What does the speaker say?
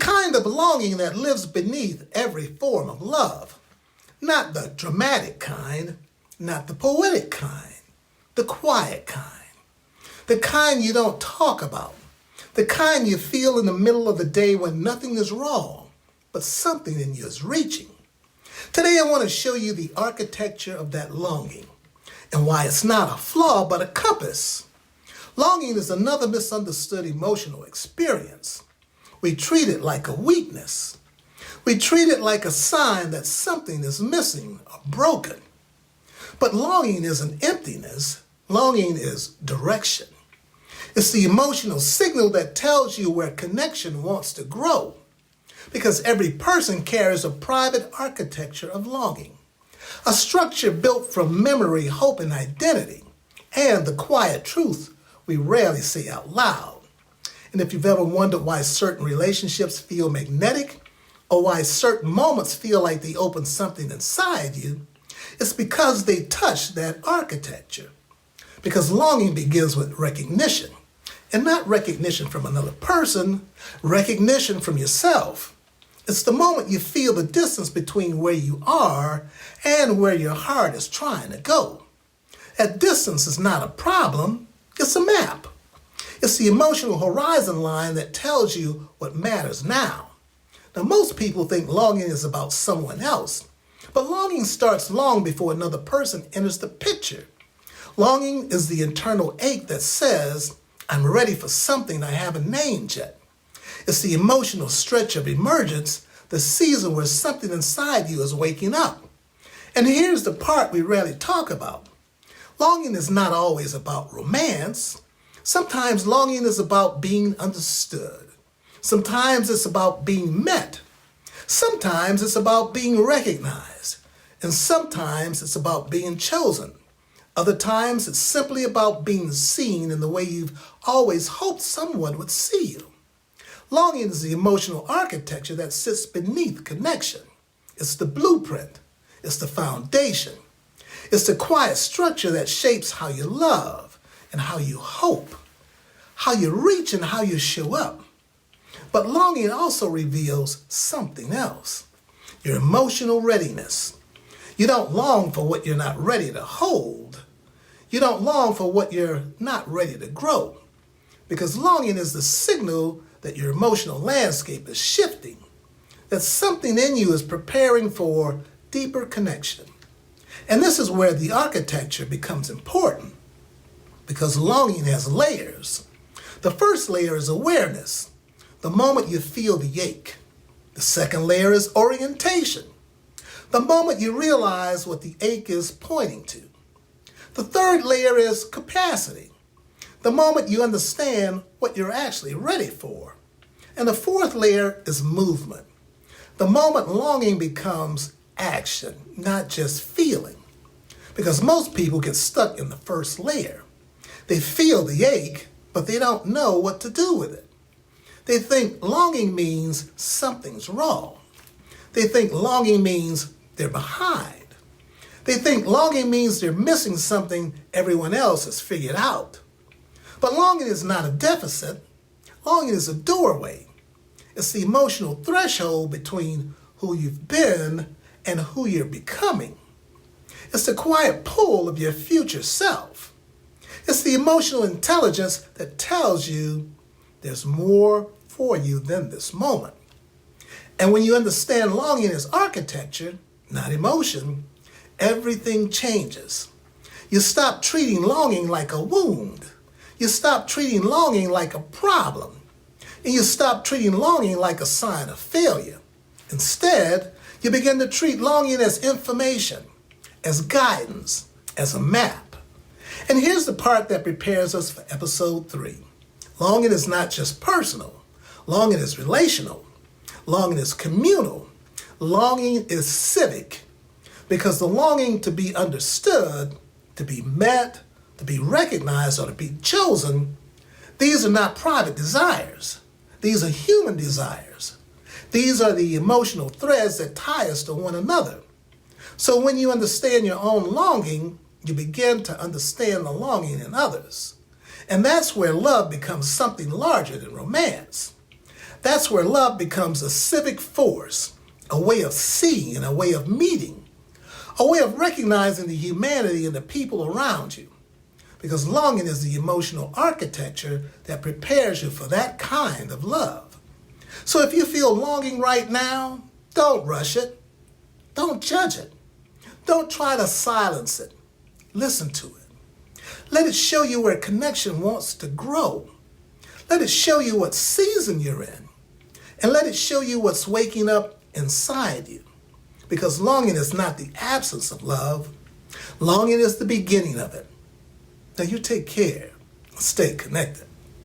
kind of longing that lives beneath every form of love. Not the dramatic kind, not the poetic kind, the quiet kind. The kind you don't talk about. The kind you feel in the middle of the day when nothing is wrong, but something in you is reaching. Today I want to show you the architecture of that longing and why it's not a flaw but a compass. Longing is another misunderstood emotional experience. We treat it like a weakness. We treat it like a sign that something is missing or broken. But longing isn't emptiness. Longing is direction. It's the emotional signal that tells you where connection wants to grow. Because every person carries a private architecture of longing. A structure built from memory, hope, and identity. And the quiet truth we rarely say out loud. And if you've ever wondered why certain relationships feel magnetic, or why certain moments feel like they open something inside you, it's because they touch that architecture. Because longing begins with recognition. And not recognition from another person, recognition from yourself. It's the moment you feel the distance between where you are and where your heart is trying to go. That distance is not a problem, it's a map. It's the emotional horizon line that tells you what matters now. Now, most people think longing is about someone else, but longing starts long before another person enters the picture. Longing is the internal ache that says, I'm ready for something I haven't named yet. It's the emotional stretch of emergence, the season where something inside you is waking up. And here's the part we rarely talk about. Longing is not always about romance. Sometimes longing is about being understood. Sometimes it's about being met. Sometimes it's about being recognized. And sometimes it's about being chosen. Other times it's simply about being seen in the way you've always hoped someone would see you. Longing is the emotional architecture that sits beneath connection. It's the blueprint. It's the foundation. It's the quiet structure that shapes how you love and how you hope, how you reach and how you show up. But longing also reveals something else, your emotional readiness. You don't long for what you're not ready to hold. You don't long for what you're not ready to grow. Because longing is the signal that your emotional landscape is shifting, that something in you is preparing for deeper connection. And this is where the architecture becomes important, because longing has layers. The first layer is awareness, the moment you feel the ache. The second layer is orientation, the moment you realize what the ache is pointing to. The third layer is capacity, the moment you understand what you're actually ready for. And the fourth layer is movement, the moment longing becomes action, not just feeling. Because most people get stuck in the first layer. They feel the ache, but they don't know what to do with it. They think longing means something's wrong. They think longing means they're behind. They think longing means they're missing something everyone else has figured out. But longing is not a deficit. Longing is a doorway. It's the emotional threshold between who you've been and who you're becoming. It's the quiet pull of your future self. It's the emotional intelligence that tells you there's more for you than this moment. And when you understand longing as architecture, not emotion, everything changes. You stop treating longing like a wound. You stop treating longing like a problem. And you stop treating longing like a sign of failure. Instead, you begin to treat longing as information, as guidance, as a map. And here's the part that prepares us for episode 3. Longing is not just personal. Longing is relational. Longing is communal. Longing is civic. Because the longing to be understood, to be met, to be recognized, or to be chosen, these are not private desires. These are human desires. These are the emotional threads that tie us to one another. So when you understand your own longing, you begin to understand the longing in others. And that's where love becomes something larger than romance. That's where love becomes a civic force, a way of seeing and a way of meeting, a way of recognizing the humanity in the people around you. Because longing is the emotional architecture that prepares you for that kind of love. So if you feel longing right now, don't rush it. Don't judge it. Don't try to silence it. Listen to it. Let it show you where connection wants to grow. Let it show you what season you're in. And let it show you what's waking up inside you. Because longing is not the absence of love. Longing is the beginning of it. Now you take care. Stay connected.